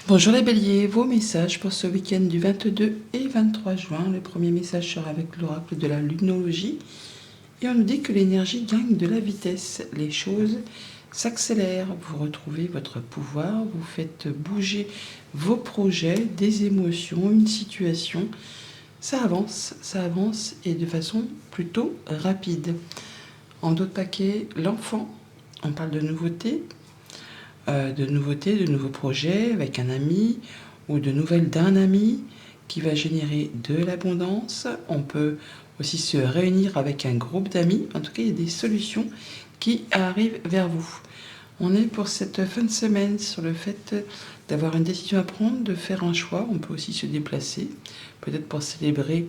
Bonjour les béliers, vos messages pour ce week-end du 22 et 23 juin. Le premier message sera avec l'oracle de la lunologie. Et on nous dit que l'énergie gagne de la vitesse. Les choses s'accélèrent. Vous retrouvez votre pouvoir, vous faites bouger vos projets, des émotions, une situation. Ça avance et de façon plutôt rapide. En d'autres paquets, l'enfant. On parle de nouveautés, de nouveaux projets avec un ami ou de nouvelles d'un ami qui va générer de l'abondance. On peut aussi se réunir avec un groupe d'amis. En tout cas, il y a des solutions qui arrivent vers vous. On est pour cette fin de semaine sur le fait d'avoir une décision à prendre, de faire un choix. On peut aussi se déplacer, peut-être pour célébrer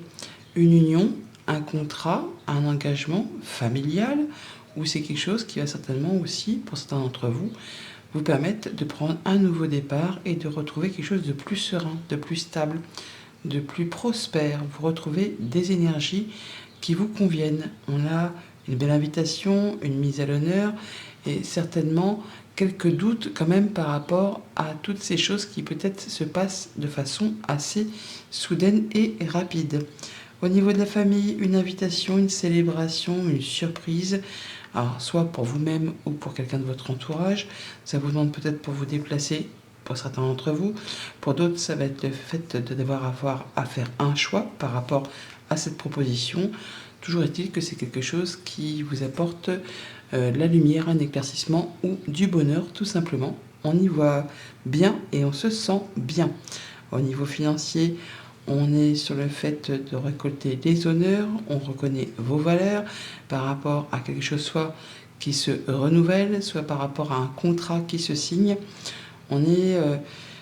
une union, un contrat, un engagement familial, ou c'est quelque chose qui va certainement aussi, pour certains d'entre vous, vous permettre de prendre un nouveau départ et de retrouver quelque chose de plus serein, de plus stable, de plus prospère. Vous retrouvez des énergies qui vous conviennent. On a une belle invitation, une mise à l'honneur et certainement quelques doutes quand même par rapport à toutes ces choses qui peut-être se passent de façon assez soudaine et rapide. Au niveau de la famille, une invitation, une célébration, une surprise. Alors, soit pour vous-même ou pour quelqu'un de votre entourage. Ça vous demande peut-être pour vous déplacer, pour certains d'entre vous. Pour d'autres, ça va être le fait de devoir avoir à faire un choix par rapport à cette proposition. Toujours est-il que c'est quelque chose qui vous apporte la lumière, un éclaircissement ou du bonheur, tout simplement. On y voit bien et on se sent bien. Au niveau financier, on est sur le fait de récolter des honneurs, on reconnaît vos valeurs par rapport à quelque chose soit qui se renouvelle, soit par rapport à un contrat qui se signe. On est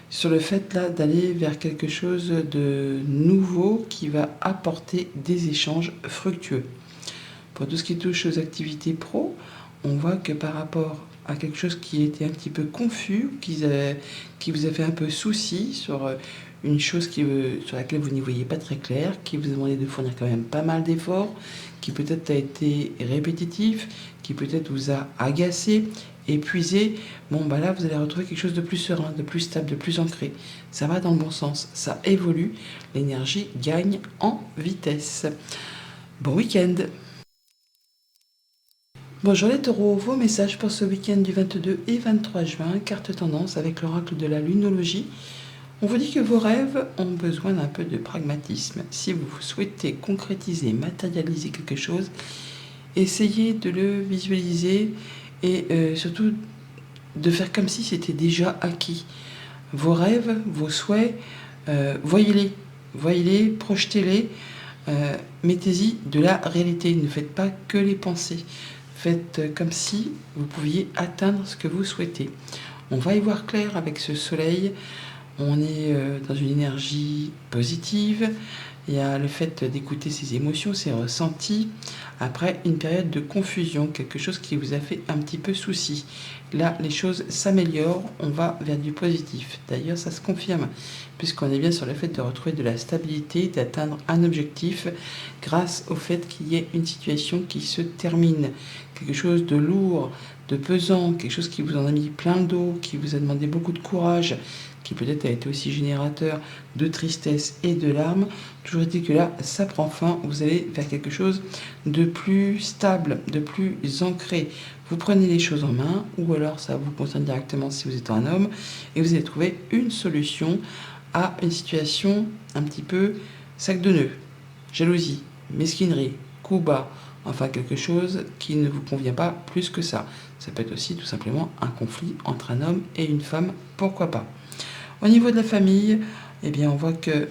sur le fait là d'aller vers quelque chose de nouveau qui va apporter des échanges fructueux. Pour tout ce qui touche aux activités pro, on voit que par rapport à quelque chose qui était un petit peu confus, qui vous a fait un peu souci sur une chose sur laquelle vous n'y voyez pas très clair, qui vous a demandé de fournir quand même pas mal d'efforts, qui peut-être a été répétitif, qui peut-être vous a agacé, épuisé. Bon, bah là, vous allez retrouver quelque chose de plus serein, de plus stable, de plus ancré. Ça va dans le bon sens, ça évolue, l'énergie gagne en vitesse. Bon week-end! Bonjour les taureaux, vos messages pour ce week-end du 22 et 23 juin, carte tendance avec l'oracle de la lunologie. On vous dit que vos rêves ont besoin d'un peu de pragmatisme. Si vous souhaitez concrétiser, matérialiser quelque chose, essayez de le visualiser et surtout de faire comme si c'était déjà acquis. Vos rêves, vos souhaits, voyez-les, projetez-les, mettez-y de la réalité. Ne faites pas que les pensées. Faites comme si vous pouviez atteindre ce que vous souhaitez. On va y voir clair avec ce soleil. On est dans une énergie positive. Il y a le fait d'écouter ses émotions, ses ressentis. Après une période de confusion, quelque chose qui vous a fait un petit peu souci. Là, les choses s'améliorent, on va vers du positif. D'ailleurs, ça se confirme, puisqu'on est bien sur le fait de retrouver de la stabilité, d'atteindre un objectif, grâce au fait qu'il y ait une situation qui se termine. Quelque chose de lourd, de pesant, quelque chose qui vous en a mis plein le dos, qui vous a demandé beaucoup de courage, qui peut-être a été aussi générateur de tristesse et de larmes. Toujours est-il que là, ça prend fin, vous allez vers quelque chose de plus stable, de plus ancré. Vous prenez les choses en main, ou alors ça vous concerne directement si vous êtes un homme, et vous allez trouver une solution à une situation un petit peu sac de nœuds, jalousie, mesquinerie, coup bas, enfin quelque chose qui ne vous convient pas plus que ça. Ça peut être aussi tout simplement un conflit entre un homme et une femme, pourquoi pas. Au niveau de la famille, eh bien, on voit que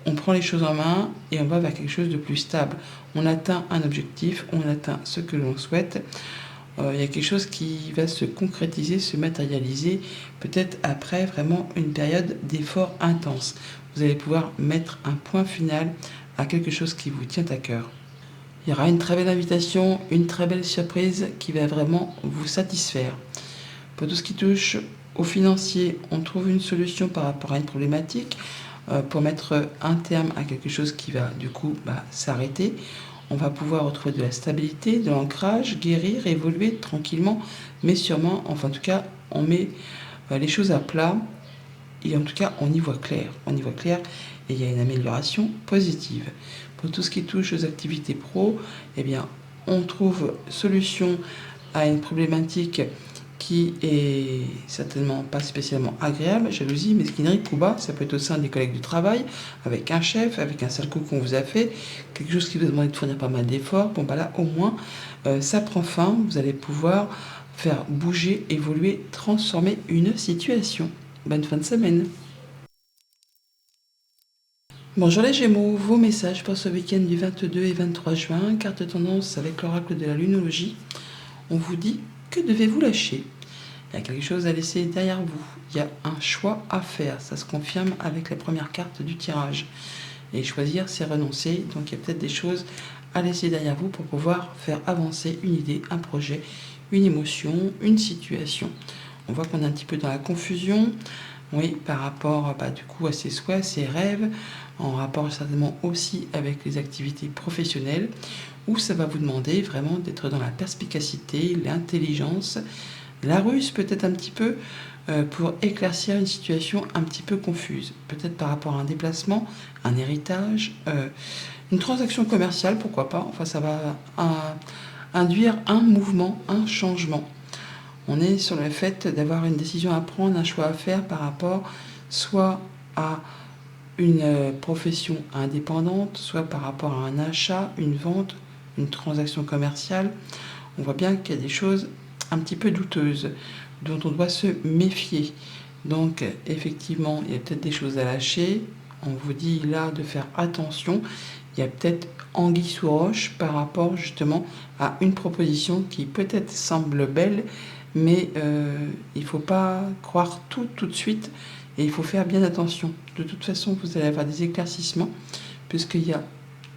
on prend les choses en main et on va vers quelque chose de plus stable. On atteint un objectif, on atteint ce que l'on souhaite. Il y a quelque chose qui va se concrétiser, se matérialiser, peut-être après vraiment une période d'effort intense. Vous allez pouvoir mettre un point final à quelque chose qui vous tient à cœur. Il y aura une très belle invitation, une très belle surprise qui va vraiment vous satisfaire. Pour tout ce qui touche au financier, on trouve une solution par rapport à une problématique pour mettre un terme à quelque chose qui va du coup s'arrêter. On va pouvoir retrouver de la stabilité, de l'ancrage, guérir, évoluer tranquillement, mais sûrement, enfin en tout cas, on met les choses à plat et en tout cas, on y voit clair. On y voit clair et il y a une amélioration positive. Pour tout ce qui touche aux activités pro, eh bien, on trouve solution à une problématique qui est certainement pas spécialement agréable, jalousie, mesquinerie, coup bas, ça peut être au sein des collègues du travail, avec un chef, avec un sale coup qu'on vous a fait, quelque chose qui vous demande de fournir pas mal d'efforts. Bon, bah là, au moins, ça prend fin, vous allez pouvoir faire bouger, évoluer, transformer une situation. Bonne fin de semaine. Bonjour les Gémeaux, vos messages pour ce week-end du 22 et 23 juin, carte tendance avec l'oracle de la lunologie. On vous dit, que devez-vous lâcher? Il y a quelque chose à laisser derrière vous, il y a un choix à faire, ça se confirme avec la première carte du tirage. Et choisir, c'est renoncer, donc il y a peut-être des choses à laisser derrière vous pour pouvoir faire avancer une idée, un projet, une émotion, une situation. On voit qu'on est un petit peu dans la confusion, oui, par rapport du coup à ses souhaits, ses rêves, en rapport certainement aussi avec les activités professionnelles, où ça va vous demander vraiment d'être dans la perspicacité, l'intelligence, la ruse peut-être un petit peu, pour éclaircir une situation un petit peu confuse. Peut-être par rapport à un déplacement, un héritage, une transaction commerciale, pourquoi pas. Enfin, ça va induire un mouvement, un changement. On est sur le fait d'avoir une décision à prendre, un choix à faire par rapport soit à une profession indépendante, soit par rapport à un achat, une vente, une transaction commerciale. On voit bien qu'il y a des choses un petit peu douteuses dont on doit se méfier. Donc effectivement, il y a peut-être des choses à lâcher. On vous dit là de faire attention. Il y a peut-être anguille sous roche par rapport justement à une proposition qui peut-être semble belle, mais il ne faut pas croire tout de suite et il faut faire bien attention. De toute façon, vous allez avoir des éclaircissements puisqu'il y a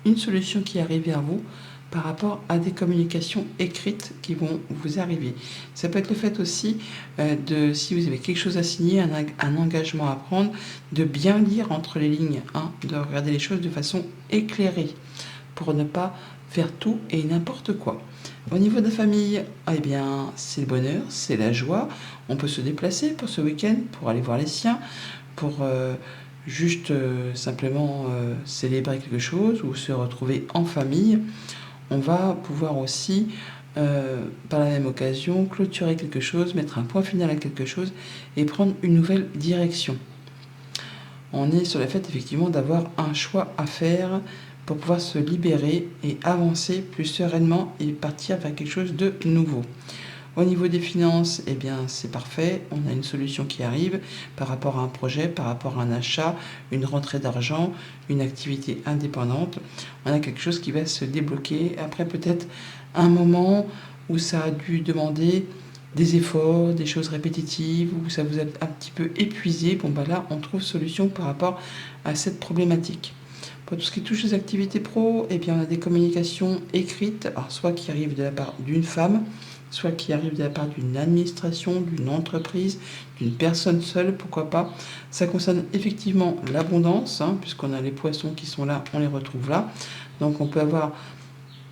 une solution qui arrive vers vous par rapport à des communications écrites qui vont vous arriver. Ça peut être le fait aussi si vous avez quelque chose à signer, un engagement à prendre, de bien lire entre les lignes, de regarder les choses de façon éclairée pour ne pas faire tout et n'importe quoi. Au niveau de la famille, eh bien, c'est le bonheur, c'est la joie. On peut se déplacer pour ce week-end, pour aller voir les siens, pour juste simplement célébrer quelque chose ou se retrouver en famille. On va pouvoir aussi, par la même occasion, clôturer quelque chose, mettre un point final à quelque chose et prendre une nouvelle direction. On est sur le fait effectivement d'avoir un choix à faire pour pouvoir se libérer et avancer plus sereinement et partir vers quelque chose de nouveau. Au niveau des finances, eh bien, c'est parfait. On a une solution qui arrive par rapport à un projet, par rapport à un achat, une rentrée d'argent, une activité indépendante. On a quelque chose qui va se débloquer. Après, peut-être un moment où ça a dû demander des efforts, des choses répétitives, où ça vous a un petit peu épuisé. Bon, là, on trouve solution par rapport à cette problématique. Pour tout ce qui touche les activités pro, eh bien, on a des communications écrites, alors soit qui arrivent de la part d'une femme, soit qui arrive de la part d'une administration, d'une entreprise, d'une personne seule, pourquoi pas. Ça concerne effectivement l'abondance, puisqu'on a les poissons qui sont là, on les retrouve là. Donc on peut avoir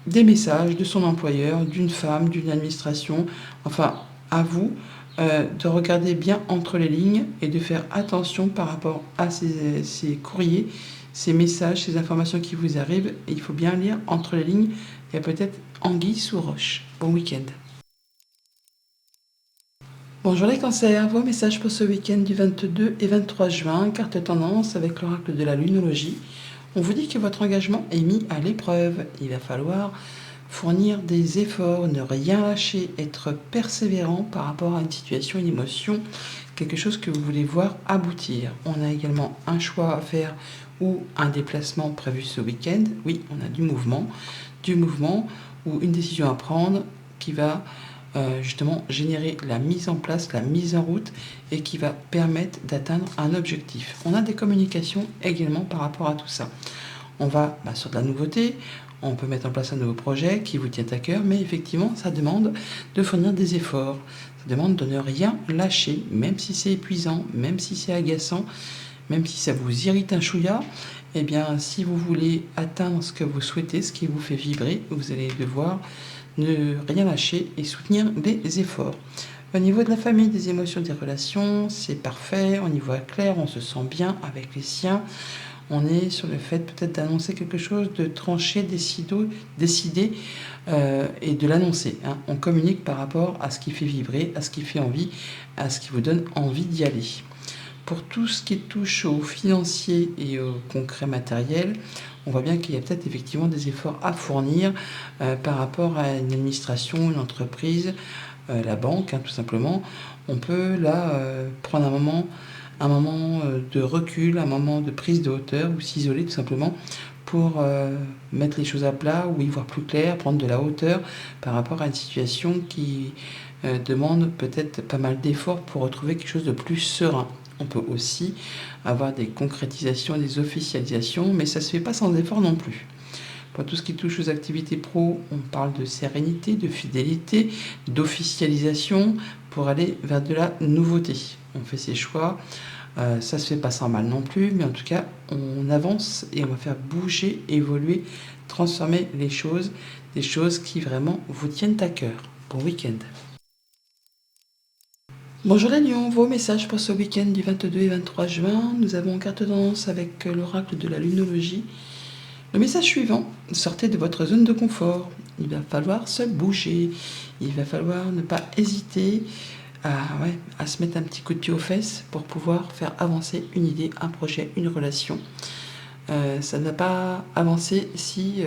des messages de son employeur, d'une femme, d'une administration, enfin à vous de regarder bien entre les lignes et de faire attention par rapport à ces courriers, ces messages, ces informations qui vous arrivent. Et il faut bien lire entre les lignes. Il y a peut-être anguille sous roche. Bon week-end. Bonjour les cancers, vos messages pour ce week-end du 22 et 23 juin, carte tendance avec l'oracle de la lunologie. On vous dit que votre engagement est mis à l'épreuve. Il va falloir fournir des efforts, ne rien lâcher, être persévérant par rapport à une situation, une émotion, quelque chose que vous voulez voir aboutir. On a également un choix à faire ou un déplacement prévu ce week-end. Oui, on a du mouvement ou une décision à prendre qui va justement générer la mise en place, la mise en route et qui va permettre d'atteindre un objectif. On a des communications également par rapport à tout ça. On va sur de la nouveauté, on peut mettre en place un nouveau projet qui vous tient à cœur, mais effectivement ça demande de fournir des efforts, ça demande de ne rien lâcher, même si c'est épuisant, même si c'est agaçant, même si ça vous irrite un chouïa. Eh bien, si vous voulez atteindre ce que vous souhaitez, ce qui vous fait vibrer, vous allez devoir ne rien lâcher et soutenir des efforts. Au niveau de la famille, des émotions, des relations, c'est parfait. On y voit clair, on se sent bien avec les siens. On est sur le fait peut-être d'annoncer quelque chose, de trancher, décider et de l'annoncer. Hein. On communique par rapport à ce qui fait vibrer, à ce qui fait envie, à ce qui vous donne envie d'y aller. Pour tout ce qui touche au financier et au concret matériel, on voit bien qu'il y a peut-être effectivement des efforts à fournir par rapport à une administration, une entreprise, la banque, hein, tout simplement. On peut là prendre un moment de recul, un moment de prise de hauteur ou s'isoler tout simplement pour mettre les choses à plat ou y voir plus clair, prendre de la hauteur par rapport à une situation qui demande peut-être pas mal d'efforts pour retrouver quelque chose de plus serein. On peut aussi avoir des concrétisations, des officialisations, mais ça ne se fait pas sans effort non plus. Pour tout ce qui touche aux activités pro, on parle de sérénité, de fidélité, d'officialisation pour aller vers de la nouveauté. On fait ses choix, ça ne se fait pas sans mal non plus, mais en tout cas, on avance et on va faire bouger, évoluer, transformer les choses, des choses qui vraiment vous tiennent à cœur. Bon week-end. Bonjour les lions, vos messages pour ce week-end du 22 et 23 juin. Nous avons carte tendance avec l'oracle de la lunologie. Le message suivant, sortez de votre zone de confort. Il va falloir se bouger. Il va falloir ne pas hésiter à se mettre un petit coup de pied aux fesses pour pouvoir faire avancer une idée, un projet, une relation. Ça ne va pas avancer si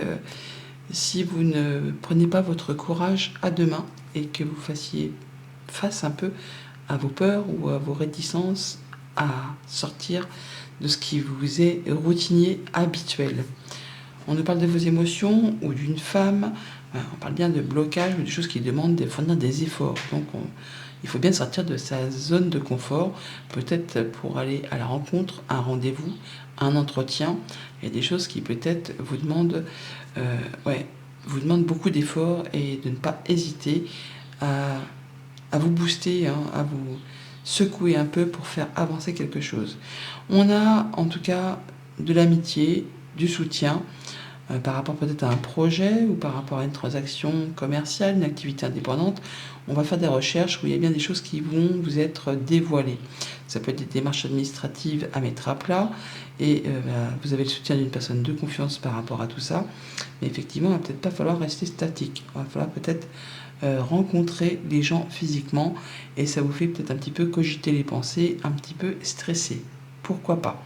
vous ne prenez pas votre courage à deux mains et que vous fassiez face un peu à vos peurs ou à vos réticences à sortir de ce qui vous est routinier, habituel. On nous parle de vos émotions ou d'une femme, on parle bien de blocage ou de choses qui demandent de fournir des efforts. Donc il faut bien sortir de sa zone de confort, peut-être pour aller à la rencontre, un rendez-vous, un entretien. Il y a des choses qui peut-être vous demandent beaucoup d'efforts et de ne pas hésiter à vous booster, hein, à vous secouer un peu pour faire avancer quelque chose. On a en tout cas de l'amitié, du soutien par rapport peut-être à un projet ou par rapport à une transaction commerciale, une activité indépendante. On va faire des recherches où il y a bien des choses qui vont vous être dévoilées. Ça peut être des démarches administratives à mettre à plat et vous avez le soutien d'une personne de confiance par rapport à tout ça. Mais effectivement, il ne va peut-être pas falloir rester statique. Il va falloir peut-être rencontrer les gens physiquement et ça vous fait peut-être un petit peu cogiter les pensées, un petit peu stresser. Pourquoi pas?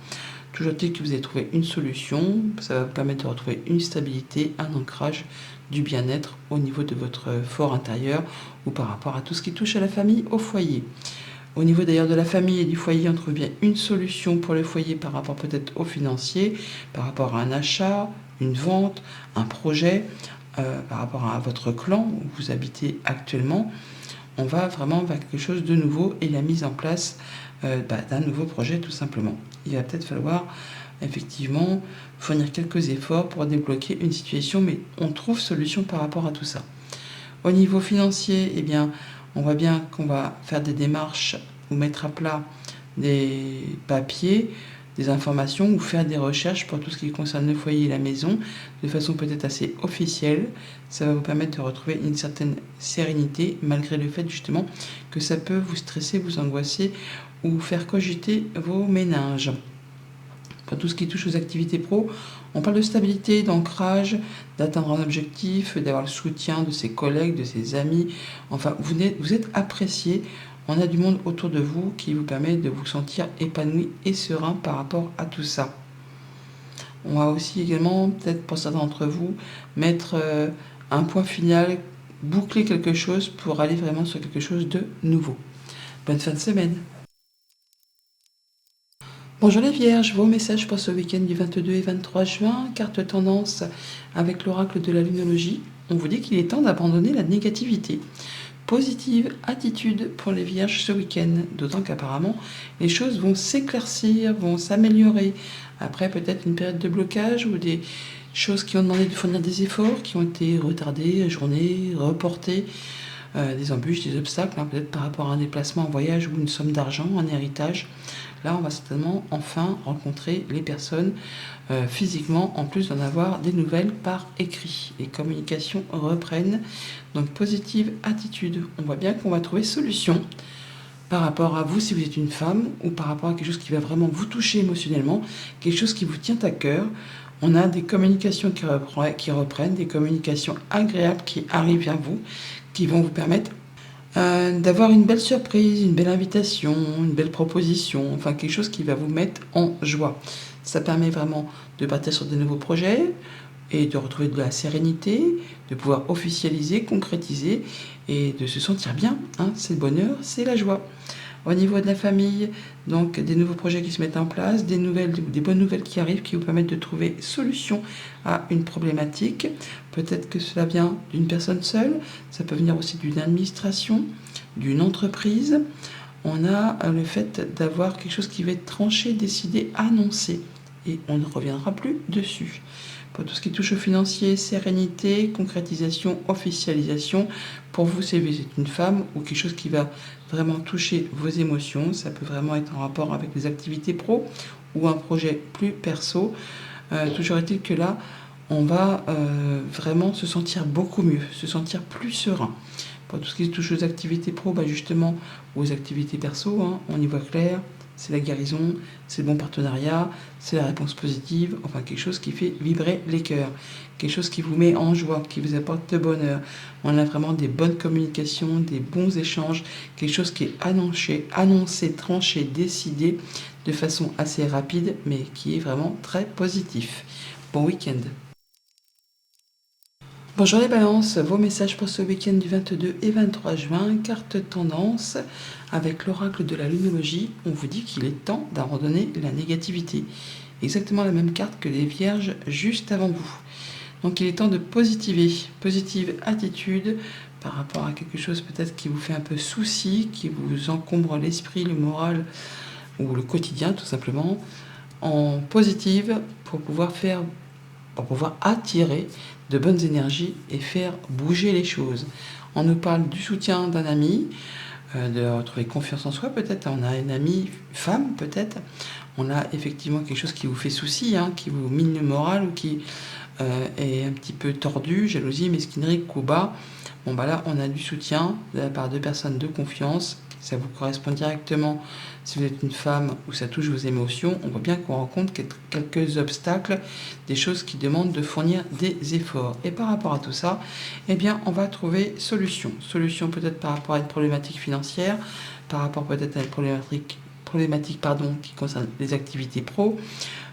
Toujours est-il que vous avez trouvé une solution, ça va vous permettre de retrouver une stabilité, un ancrage, du bien-être au niveau de votre fort intérieur ou par rapport à tout ce qui touche à la famille, au foyer. Au niveau d'ailleurs de la famille et du foyer, on trouve bien une solution pour le foyer par rapport peut-être au financier, par rapport à un achat, une vente, un projet, par rapport à votre clan où vous habitez actuellement. On va vraiment vers quelque chose de nouveau et la mise en place d'un nouveau projet tout simplement. Il va peut-être falloir effectivement fournir quelques efforts pour débloquer une situation, mais on trouve solution par rapport à tout ça. Au niveau financier, eh bien, on voit bien qu'on va faire des démarches ou mettre à plat des papiers, des informations ou faire des recherches pour tout ce qui concerne le foyer et la maison de façon peut-être assez officielle. Ça va vous permettre de retrouver une certaine sérénité malgré le fait justement que ça peut vous stresser, vous angoisser ou faire cogiter vos méninges. Pour tout ce qui touche aux activités pro, on parle de stabilité, d'ancrage, d'atteindre un objectif, d'avoir le soutien de ses collègues, de ses amis. Enfin, vous êtes apprécié. On a du monde autour de vous qui vous permet de vous sentir épanoui et serein par rapport à tout ça. On va aussi également, peut-être pour certains d'entre vous, mettre un point final, boucler quelque chose pour aller vraiment sur quelque chose de nouveau. Bonne fin de semaine. Bonjour les Vierges, vos messages pour ce week-end du 22 et 23 juin, carte tendance avec l'oracle de la lunologie. On vous dit qu'il est temps d'abandonner la négativité. Positive attitude pour les Vierges ce week-end, d'autant qu'apparemment les choses vont s'éclaircir, vont s'améliorer. Après peut-être une période de blocage ou des choses qui ont demandé de fournir des efforts, qui ont été retardées, ajournées, reportées, des embûches, des obstacles, peut-être par rapport à un déplacement, un voyage ou une somme d'argent, un héritage. Là, on va certainement enfin rencontrer les personnes physiquement, en plus d'en avoir des nouvelles par écrit. Les communications reprennent, donc positive attitude. On voit bien qu'on va trouver solution par rapport à vous si vous êtes une femme, ou par rapport à quelque chose qui va vraiment vous toucher émotionnellement, quelque chose qui vous tient à cœur. On a des communications qui reprennent, des communications agréables qui arrivent vers vous, qui vont vous permettre d'avoir une belle surprise, une belle invitation, une belle proposition, enfin quelque chose qui va vous mettre en joie. Ça permet vraiment de partir sur de nouveaux projets et de retrouver de la sérénité, de pouvoir officialiser, concrétiser et de se sentir bien. C'est le bonheur, c'est la joie. Au niveau de la famille, donc des nouveaux projets qui se mettent en place, des bonnes nouvelles qui arrivent, qui vous permettent de trouver solution à une problématique. Peut-être que cela vient d'une personne seule, ça peut venir aussi d'une administration, d'une entreprise. On a le fait d'avoir quelque chose qui va être tranché, décidé, annoncé, et on ne reviendra plus dessus. Pour tout ce qui touche au financier, sérénité, concrétisation, officialisation, pour vous, si vous êtes une femme ou quelque chose qui va vraiment toucher vos émotions, ça peut vraiment être en rapport avec des activités pro ou un projet plus perso. Toujours est-il que là, on va vraiment se sentir beaucoup mieux, se sentir plus serein. Pour tout ce qui touche aux activités pro, justement, aux activités perso, on y voit clair. C'est la guérison, c'est le bon partenariat, c'est la réponse positive, enfin quelque chose qui fait vibrer les cœurs, quelque chose qui vous met en joie, qui vous apporte le bonheur. On a vraiment des bonnes communications, des bons échanges, quelque chose qui est annoncé, tranché, décidé de façon assez rapide, mais qui est vraiment très positif. Bon week-end. Bonjour les balances, vos messages pour ce week-end du 22 et 23 juin, carte tendance, avec l'oracle de la lunologie, on vous dit qu'il est temps d'abandonner la négativité. Exactement la même carte que les vierges juste avant vous. Donc il est temps de positiver, positive attitude par rapport à quelque chose peut-être qui vous fait un peu souci, qui vous encombre l'esprit, le moral ou le quotidien tout simplement, en positive pour pouvoir attirer de bonnes énergies et faire bouger les choses. On nous parle du soutien d'un ami, de retrouver confiance en soi peut-être, on a une amie femme peut-être, on a effectivement quelque chose qui vous fait souci, qui vous mine le moral ou qui est un petit peu tordu, jalousie, mesquinerie, coup bas. Là on a du soutien de la part de personnes de confiance, ça vous correspond directement si vous êtes une femme ou ça touche vos émotions. On voit bien qu'on rencontre quelques obstacles, des choses qui demandent de fournir des efforts. Et par rapport à tout ça, on va trouver solution. Solution peut-être par rapport à une problématique financière, par rapport peut-être à une problématique qui concerne les activités pro.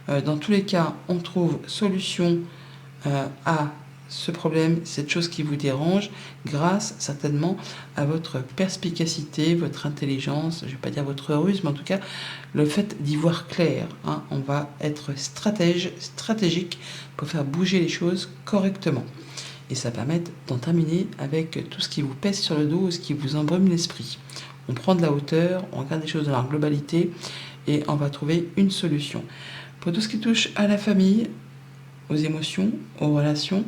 Dans tous les cas, on trouve solution à ce problème, cette chose qui vous dérange, grâce certainement à votre perspicacité, votre intelligence, je ne vais pas dire votre ruse, mais en tout cas, le fait d'y voir clair. On va être stratégique pour faire bouger les choses correctement. Et ça permet d'en terminer avec tout ce qui vous pèse sur le dos, ce qui vous embrume l'esprit. On prend de la hauteur, on regarde les choses dans leur globalité et on va trouver une solution. Pour tout ce qui touche à la famille, aux émotions, aux relations,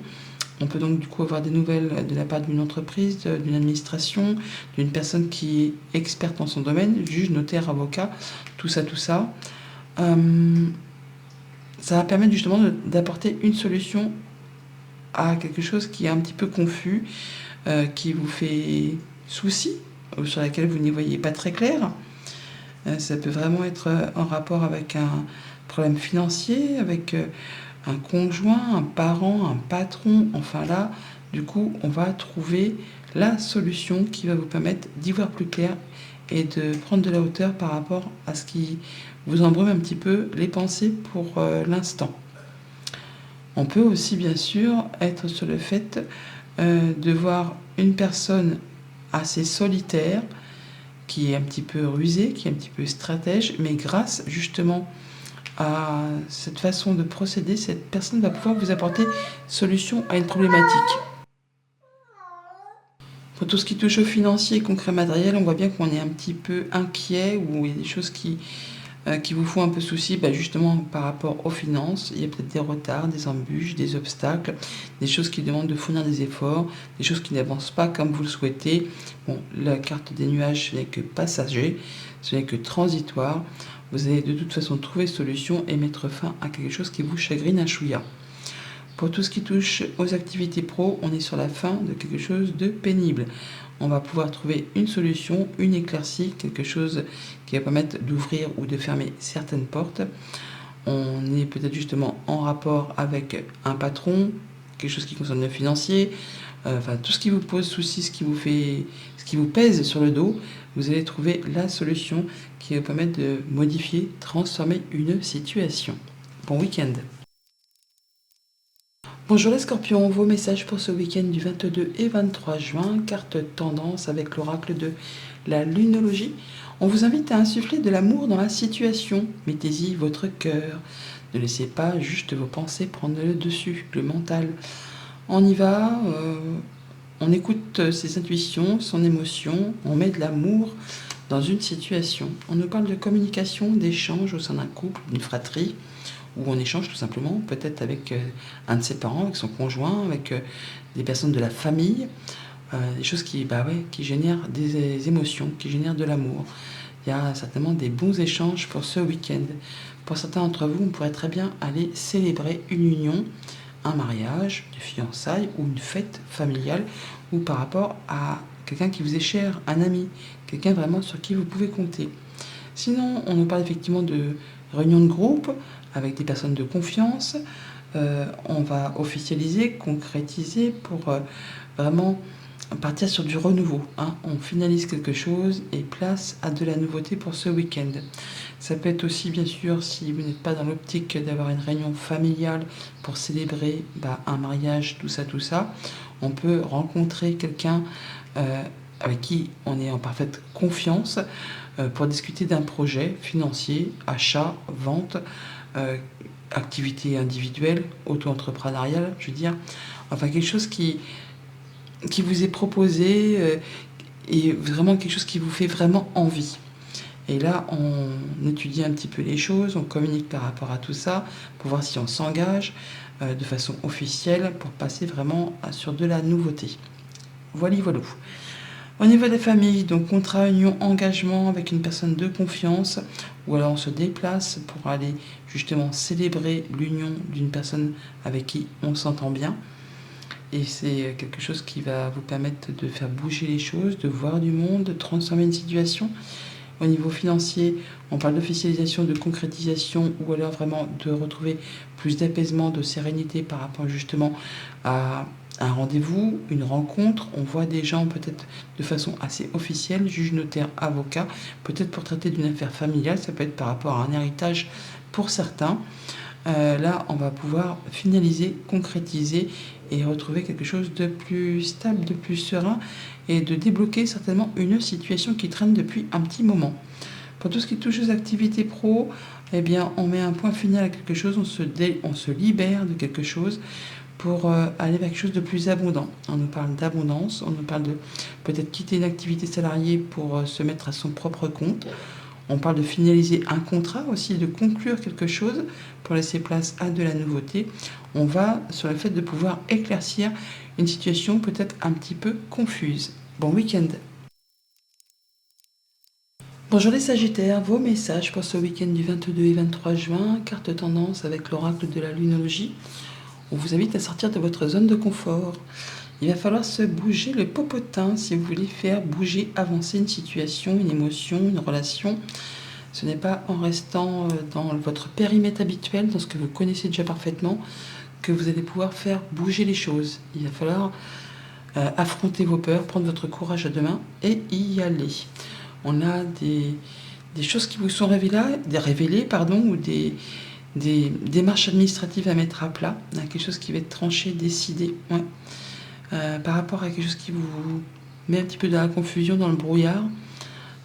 on peut donc du coup avoir des nouvelles de la part d'une entreprise, d'une administration, d'une personne qui est experte dans son domaine, juge, notaire, avocat, tout ça. Ça va permettre justement d'apporter une solution à quelque chose qui est un petit peu confus, qui vous fait souci, ou sur laquelle vous n'y voyez pas très clair. Ça peut vraiment être en rapport avec un problème financier, avec un conjoint, un parent, un patron. Enfin là, du coup, on va trouver la solution qui va vous permettre d'y voir plus clair et de prendre de la hauteur par rapport à ce qui vous embrume un petit peu les pensées pour l'instant. On peut aussi bien sûr être sur le fait de voir une personne assez solitaire, qui est un petit peu rusée, qui est un petit peu stratège, mais grâce justement à cette façon de procéder, cette personne va pouvoir vous apporter solution à une problématique. Pour tout ce qui touche au financier, concret, matériel, on voit bien qu'on est un petit peu inquiet, ou il y a des choses qui qui vous font un peu souci, justement par rapport aux finances. Il y a peut-être des retards, des embûches, des obstacles, des choses qui demandent de fournir des efforts, des choses qui n'avancent pas comme vous le souhaitez. Bon, la carte des nuages, ce n'est que passager, ce n'est que transitoire. Vous allez de toute façon trouver solution et mettre fin à quelque chose qui vous chagrine un chouïa. Pour tout ce qui touche aux activités pro, on est sur la fin de quelque chose de pénible. On va pouvoir trouver une solution, une éclaircie, quelque chose qui va permettre d'ouvrir ou de fermer certaines portes. On est peut-être justement en rapport avec un patron, quelque chose qui concerne le financier, tout ce qui vous pose souci, ce qui vous pèse sur le dos, vous allez trouver la solution qui va permettre de modifier, transformer une situation. Bon week-end. Bonjour les scorpions, vos messages pour ce week-end du 22 et 23 juin, carte tendance avec l'oracle de la lunologie. On vous invite à insuffler de l'amour dans la situation, mettez-y votre cœur, ne laissez pas juste vos pensées prendre le dessus, le mental. On y va, on écoute ses intuitions, son émotion, on met de l'amour dans une situation. On nous parle de communication, d'échange au sein d'un couple, d'une fratrie, où on échange tout simplement, peut-être avec un de ses parents, avec son conjoint, avec des personnes de la famille, des choses qui génèrent des émotions, qui génèrent de l'amour. Il y a certainement des bons échanges pour ce week-end. Pour certains d'entre vous, on pourrait très bien aller célébrer une union, un mariage, des fiançailles ou une fête familiale, ou par rapport à quelqu'un qui vous est cher, un ami, quelqu'un vraiment sur qui vous pouvez compter. Sinon, on nous parle effectivement de réunions de groupe avec des personnes de confiance. On va officialiser, concrétiser pour vraiment partir sur du renouveau. On finalise quelque chose et place à de la nouveauté pour ce week-end. Ça peut être aussi, bien sûr, si vous n'êtes pas dans l'optique d'avoir une réunion familiale pour célébrer un mariage, tout ça, on peut rencontrer quelqu'un avec qui on est en parfaite confiance pour discuter d'un projet financier, achat, vente, activité individuelle, auto-entrepreneuriale, je veux dire. Enfin, quelque chose qui vous est proposé et vraiment quelque chose qui vous fait vraiment envie. Et là, on étudie un petit peu les choses, on communique par rapport à tout ça pour voir si on s'engage de façon officielle pour passer vraiment sur de la nouveauté. Voilà. Au niveau des familles, donc contrat, union, engagement avec une personne de confiance, ou alors on se déplace pour aller justement célébrer l'union d'une personne avec qui on s'entend bien. Et c'est quelque chose qui va vous permettre de faire bouger les choses, de voir du monde, de transformer une situation. Au niveau financier, on parle d'officialisation, de concrétisation, ou alors vraiment de retrouver plus d'apaisement, de sérénité par rapport justement à un rendez-vous, une rencontre. On voit des gens peut-être de façon assez officielle, juge, notaire, avocat, peut-être pour traiter d'une affaire familiale, ça peut être par rapport à un héritage pour certains. Là, on va pouvoir finaliser, concrétiser et retrouver quelque chose de plus stable, de plus serein et de débloquer certainement une situation qui traîne depuis un petit moment. Pour tout ce qui touche aux activités pro, on met un point final à quelque chose, on se libère de quelque chose pour aller vers quelque chose de plus abondant. On nous parle d'abondance, on nous parle de peut-être quitter une activité salariée pour se mettre à son propre compte. On parle de finaliser un contrat aussi, de conclure quelque chose pour laisser place à de la nouveauté. On va sur le fait de pouvoir éclaircir une situation peut-être un petit peu confuse. Bon week-end. Bonjour les Sagittaires, vos messages pour ce week-end du 22 et 23 juin, carte tendance avec l'oracle de la lunologie. On vous invite à sortir de votre zone de confort. Il va falloir se bouger le popotin si vous voulez faire bouger, avancer une situation, une émotion, une relation. Ce n'est pas en restant dans votre périmètre habituel, dans ce que vous connaissez déjà parfaitement, que vous allez pouvoir faire bouger les choses. Il va falloir affronter vos peurs, prendre votre courage à deux mains et y aller. On a des choses qui vous sont révélées, ou des démarches administratives à mettre à plat, quelque chose qui va être tranché, décidé. Ouais. Par rapport à quelque chose qui vous met un petit peu dans la confusion, dans le brouillard,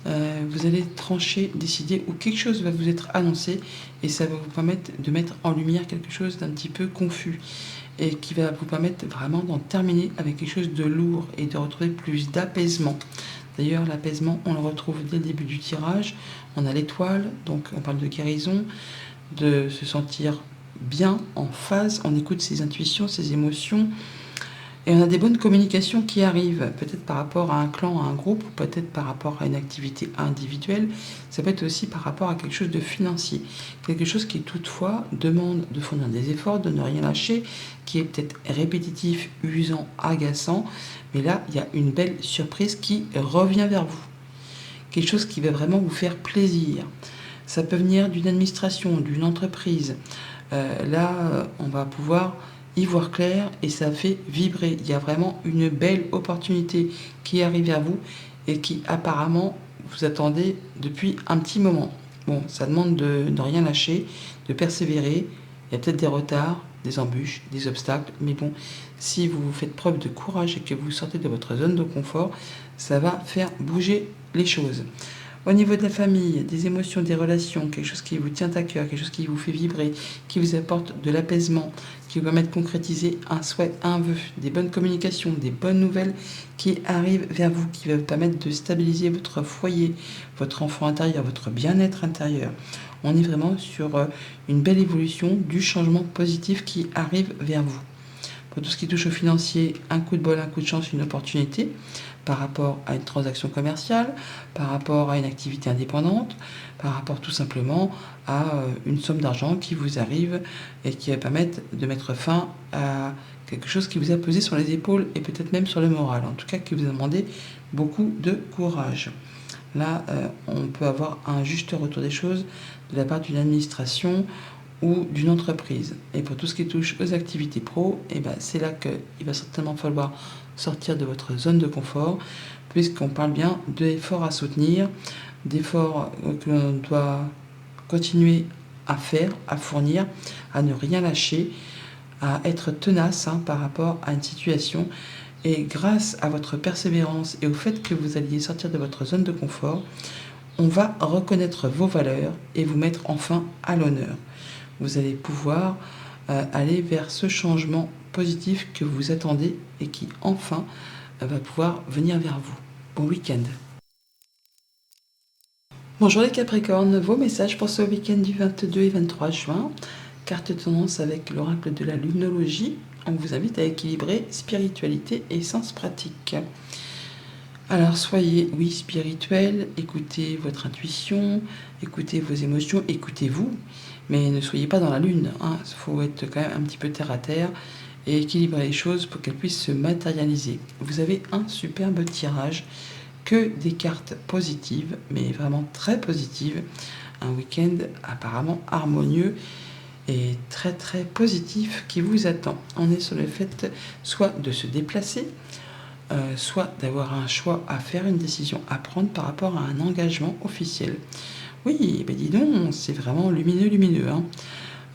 vous allez trancher, décider, ou quelque chose va vous être annoncé et ça va vous permettre de mettre en lumière quelque chose d'un petit peu confus et qui va vous permettre vraiment d'en terminer avec quelque chose de lourd et de retrouver plus d'apaisement. D'ailleurs, l'apaisement, on le retrouve dès le début du tirage. On a l'étoile, donc on parle de guérison, de se sentir bien, en phase, on écoute ses intuitions, ses émotions, et on a des bonnes communications qui arrivent, peut-être par rapport à un clan, à un groupe, ou peut-être par rapport à une activité individuelle. Ça peut être aussi par rapport à quelque chose de financier, quelque chose qui toutefois demande de fournir des efforts, de ne rien lâcher, qui est peut-être répétitif, usant, agaçant, mais là, il y a une belle surprise qui revient vers vous. Quelque chose qui va vraiment vous faire plaisir. Ça peut venir d'une administration, d'une entreprise. Là, on va pouvoir y voir clair et ça fait vibrer. Il y a vraiment une belle opportunité qui arrive vers vous et qui apparemment vous attendez depuis un petit moment. Bon, ça demande de ne rien lâcher, de persévérer. Il y a peut-être des retards, des embûches, des obstacles, mais bon, si vous faites preuve de courage et que vous sortez de votre zone de confort, ça va faire bouger les choses. Au niveau de la famille, des émotions, des relations, quelque chose qui vous tient à cœur, quelque chose qui vous fait vibrer, qui vous apporte de l'apaisement, qui vous permet de concrétiser un souhait, un vœu, des bonnes communications, des bonnes nouvelles qui arrivent vers vous, qui va vous permettre de stabiliser votre foyer, votre enfant intérieur, votre bien-être intérieur. On est vraiment sur une belle évolution du changement positif qui arrive vers vous. Pour tout ce qui touche au financier, un coup de bol, un coup de chance, une opportunité par rapport à une transaction commerciale, par rapport à une activité indépendante, par rapport tout simplement à une somme d'argent qui vous arrive et qui va permettre de mettre fin à quelque chose qui vous a pesé sur les épaules et peut-être même sur le moral, en tout cas qui vous a demandé beaucoup de courage. Là, on peut avoir un juste retour des choses de la part d'une administration ou d'une entreprise. Et pour tout ce qui touche aux activités pro, c'est là qu'il va certainement falloir sortir de votre zone de confort, puisqu'on parle bien d'efforts à soutenir, d'efforts que l'on doit continuer à faire, à fournir, à ne rien lâcher, à être tenace par rapport à une situation. Et grâce à votre persévérance et au fait que vous alliez sortir de votre zone de confort, on va reconnaître vos valeurs et vous mettre enfin à l'honneur. Vous allez pouvoir aller vers ce changement positif que vous attendez et qui enfin va pouvoir venir vers vous. Bon week-end. Bonjour les Capricornes, vos messages pour ce week-end du 22 et 23 juin. Carte tendance avec l'oracle de la lunologie. On vous invite à équilibrer spiritualité et sens pratique. Alors soyez, oui, spirituel, écoutez votre intuition, écoutez vos émotions, écoutez-vous, mais ne soyez pas dans la lune. Il faut être quand même un petit peu terre à terre et équilibrer les choses pour qu'elles puissent se matérialiser. Vous avez un superbe tirage, que des cartes positives, mais vraiment très positives. Un week-end apparemment harmonieux et très très positif qui vous attend. On est sur le fait soit de se déplacer, soit d'avoir un choix à faire, une décision à prendre par rapport à un engagement officiel. Oui, dis donc, c'est vraiment lumineux.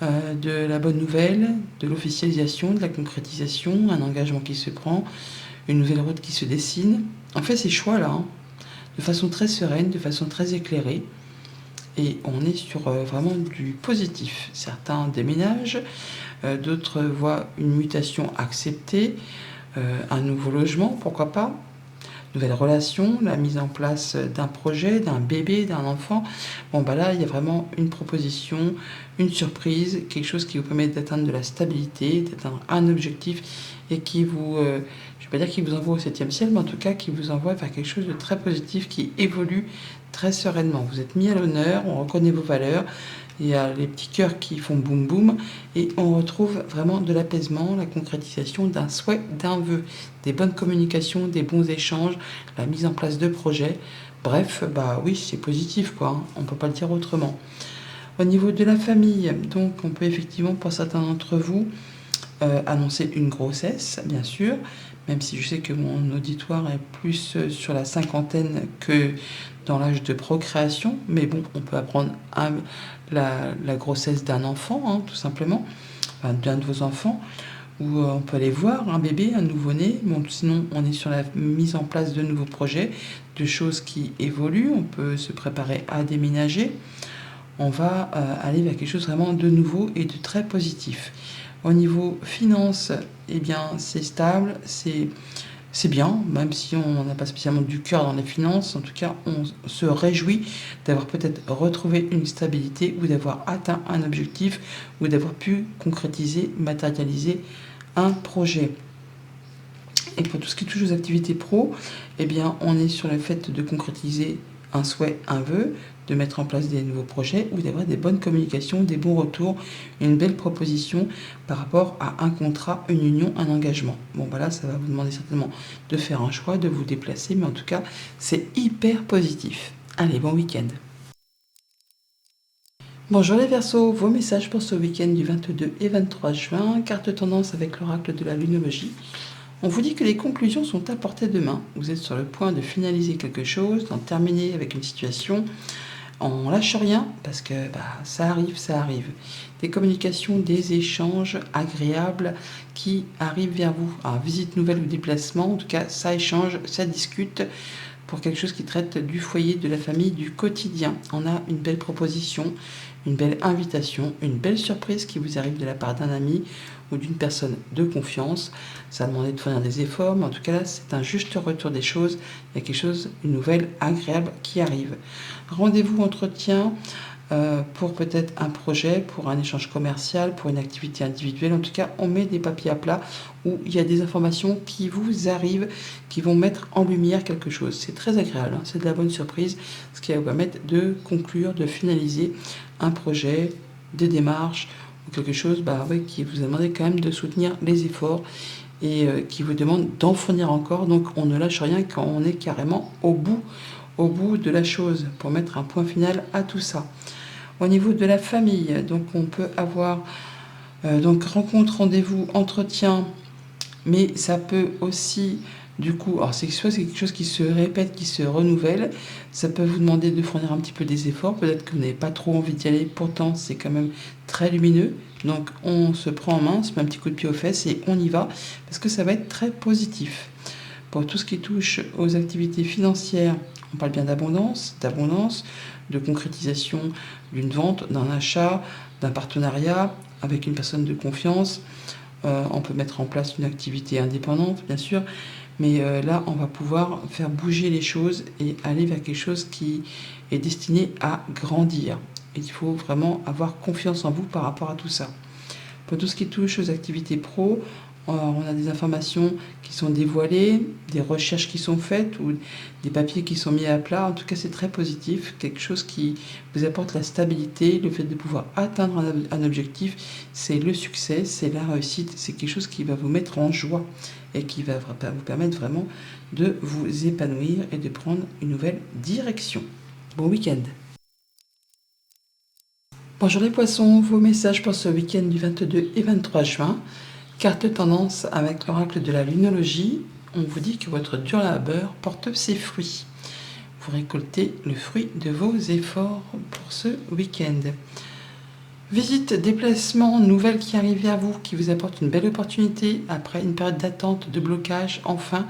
De la bonne nouvelle, de l'officialisation, de la concrétisation, un engagement qui se prend, une nouvelle route qui se dessine. On fait ces choix-là, de façon très sereine, de façon très éclairée. Et on est sur vraiment du positif. Certains déménagent, d'autres voient une mutation acceptée, un nouveau logement, pourquoi pas, nouvelle relation, la mise en place d'un projet, d'un bébé, d'un enfant. Là, il y a vraiment une proposition, une surprise, quelque chose qui vous permet d'atteindre de la stabilité, d'atteindre un objectif et qui vous, je ne vais pas dire qu'il vous envoie au 7e ciel, mais en tout cas qui vous envoie vers quelque chose de très positif qui évolue très sereinement. Vous êtes mis à l'honneur, on reconnaît vos valeurs, il y a les petits cœurs qui font boum boum et on retrouve vraiment de l'apaisement, la concrétisation d'un souhait, d'un vœu, des bonnes communications, des bons échanges, la mise en place de projets. Bref, oui, c'est positif on ne peut pas le dire autrement. Au niveau de la famille, donc on peut effectivement pour certains d'entre vous annoncer une grossesse, bien sûr, même si je sais que mon auditoire est plus sur la cinquantaine que dans l'âge de procréation, mais bon, on peut apprendre la grossesse d'un enfant, tout simplement, d'un de vos enfants, ou on peut aller voir un bébé, un nouveau-né. Bon, sinon, on est sur la mise en place de nouveaux projets, de choses qui évoluent, on peut se préparer à déménager. On va aller vers quelque chose vraiment de nouveau et de très positif. Au niveau finance, c'est stable, c'est c'est bien, même si on n'a pas spécialement du cœur dans les finances. En tout cas, on se réjouit d'avoir peut-être retrouvé une stabilité ou d'avoir atteint un objectif ou d'avoir pu concrétiser, matérialiser un projet. Et pour tout ce qui touche aux activités pro, eh bien, on est sur le fait de concrétiser un souhait, un vœu, de mettre en place des nouveaux projets ou d'avoir des bonnes communications, des bons retours, une belle proposition par rapport à un contrat, une union, un engagement. Bon, voilà, ça va vous demander certainement de faire un choix, de vous déplacer, mais en tout cas, c'est hyper positif. Allez, bon week-end. Bonjour les Verseaux, vos messages pour ce week-end du 22 et 23 juin, carte tendance avec l'oracle de la lunologie. On vous dit que les conclusions sont à portée de main. Vous êtes sur le point de finaliser quelque chose, d'en terminer avec une situation. On lâche rien parce que ça arrive, ça arrive. Des communications, des échanges agréables qui arrivent vers vous. Alors, visite nouvelle ou déplacement, en tout cas, ça échange, ça discute pour quelque chose qui traite du foyer, de la famille, du quotidien. On a une belle proposition, une belle invitation, une belle surprise qui vous arrive de la part d'un ami ou d'une personne de confiance. Ça a demandé de fournir des efforts, mais en tout cas là, c'est un juste retour des choses. Il y a quelque chose, une nouvelle agréable qui arrive. Rendez-vous entretien pour peut-être un projet, pour un échange commercial, pour une activité individuelle. En tout cas, on met des papiers à plat où il y a des informations qui vous arrivent, qui vont mettre en lumière quelque chose. C'est très agréable, hein, c'est de la bonne surprise, ce qui va vous permettre de conclure, de finaliser un projet, des démarches, ou quelque chose qui vous a demandé quand même de soutenir les efforts et qui vous demande d'en fournir encore. Donc on ne lâche rien quand on est carrément au bout de la chose pour mettre un point final à tout ça. Au niveau de la famille, donc on peut avoir rencontre, rendez-vous, entretien, mais ça peut aussi du coup, alors c'est quelque chose qui se répète, qui se renouvelle. Ça peut vous demander de fournir un petit peu des efforts. Peut-être que vous n'avez pas trop envie d'y aller. Pourtant, c'est quand même très lumineux. Donc, on se prend en main, on se met un petit coup de pied aux fesses et on y va parce que ça va être très positif. Pour tout ce qui touche aux activités financières, on parle bien d'abondance, de concrétisation d'une vente, d'un achat, d'un partenariat avec une personne de confiance. On peut mettre en place une activité indépendante, bien sûr. Mais là, on va pouvoir faire bouger les choses et aller vers quelque chose qui est destiné à grandir. Et il faut vraiment avoir confiance en vous par rapport à tout ça. Pour tout ce qui touche aux activités pro, on a des informations qui sont dévoilées, des recherches qui sont faites ou des papiers qui sont mis à plat. En tout cas, c'est très positif, quelque chose qui vous apporte la stabilité, le fait de pouvoir atteindre un objectif, c'est le succès, c'est la réussite, c'est quelque chose qui va vous mettre en joie et qui va vous permettre vraiment de vous épanouir et de prendre une nouvelle direction. Bon week-end. Bonjour les poissons, vos messages pour ce week-end du 22 et 23 juin. Carte tendance avec l'oracle de la lunologie. On vous dit que votre dur labeur porte ses fruits. Vous récoltez le fruit de vos efforts pour ce week-end. Visite, déplacement, nouvelles qui arrivent vers vous, qui vous apportent une belle opportunité. Après une période d'attente, de blocage, enfin,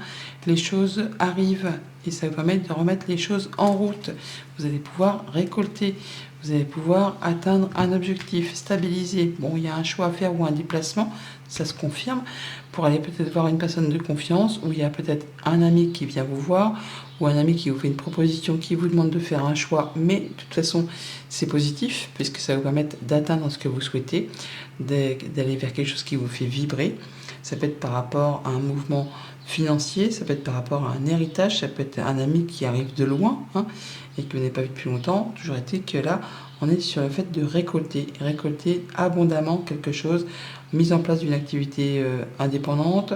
les choses arrivent et ça vous permet de remettre les choses en route. Vous allez pouvoir récolter, vous allez pouvoir atteindre un objectif, stabiliser. Bon, il y a un choix à faire ou un déplacement, ça se confirme, pour aller peut-être voir une personne de confiance, ou il y a peut-être un ami qui vient vous voir, ou un ami qui vous fait une proposition, qui vous demande de faire un choix, mais de toute façon, c'est positif, puisque ça va vous permettre d'atteindre ce que vous souhaitez, d'aller vers quelque chose qui vous fait vibrer. Ça peut être par rapport à un mouvement financier, ça peut être par rapport à un héritage, ça peut être un ami qui arrive de loin, et que vous n'avez pas vu depuis longtemps. Toujours été que là, on est sur le fait de récolter abondamment quelque chose, mise en place d'une activité indépendante.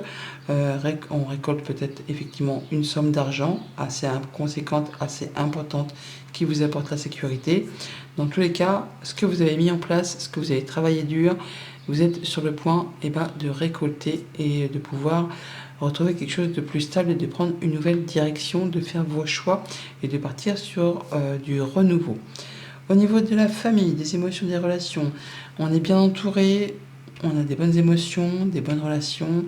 On récolte peut-être effectivement une somme d'argent assez conséquente, assez importante, qui vous apporte la sécurité. Dans tous les cas, ce que vous avez mis en place, ce que vous avez travaillé dur, vous êtes sur le point de récolter et de pouvoir retrouver quelque chose de plus stable et de prendre une nouvelle direction, de faire vos choix et de partir sur du renouveau. Au niveau de la famille, des émotions, des relations, on est bien entouré, on a des bonnes émotions, des bonnes relations,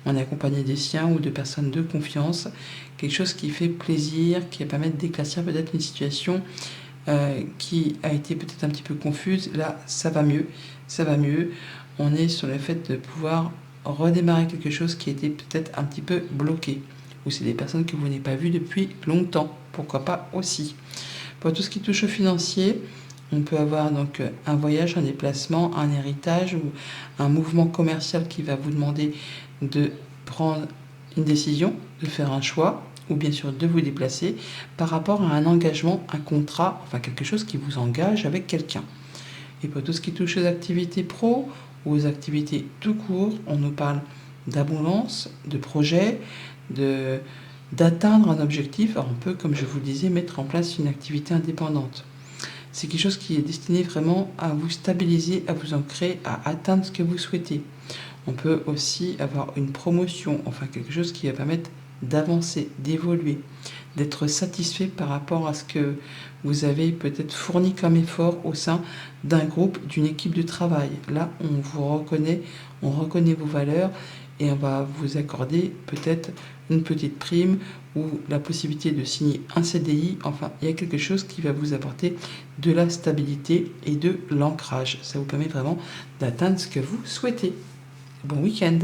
on est accompagné des siens ou de personnes de confiance, quelque chose qui fait plaisir, qui va permettre d'éclaircir peut-être une situation qui a été peut-être un petit peu confuse. Là, ça va mieux. On est sur le fait de pouvoir redémarrer quelque chose qui était peut-être un petit peu bloqué. ou c'est des personnes que vous n'avez pas vues depuis longtemps, pourquoi pas aussi. Pour tout ce qui touche au financier, on peut avoir donc un voyage, un déplacement, un héritage ou un mouvement commercial qui va vous demander de prendre une décision, de faire un choix ou bien sûr de vous déplacer par rapport à un engagement, un contrat, enfin quelque chose qui vous engage avec quelqu'un. Et pour tout ce qui touche aux activités pro ou aux activités tout court, on nous parle d'abondance, de projet, d'atteindre un objectif. Alors on peut, comme je vous le disais, mettre en place une activité indépendante. C'est quelque chose qui est destiné vraiment à vous stabiliser, à vous ancrer, à atteindre ce que vous souhaitez. On peut aussi avoir une promotion, enfin quelque chose qui va permettre d'avancer, d'évoluer, d'être satisfait par rapport à ce que vous avez peut-être fourni comme effort au sein d'un groupe, d'une équipe de travail. Là, on vous reconnaît, on reconnaît vos valeurs et on va vous accorder peut-être une petite prime ou la possibilité de signer un CDI. Enfin, il y a quelque chose qui va vous apporter de la stabilité et de l'ancrage. Ça vous permet vraiment d'atteindre ce que vous souhaitez. Bon week-end!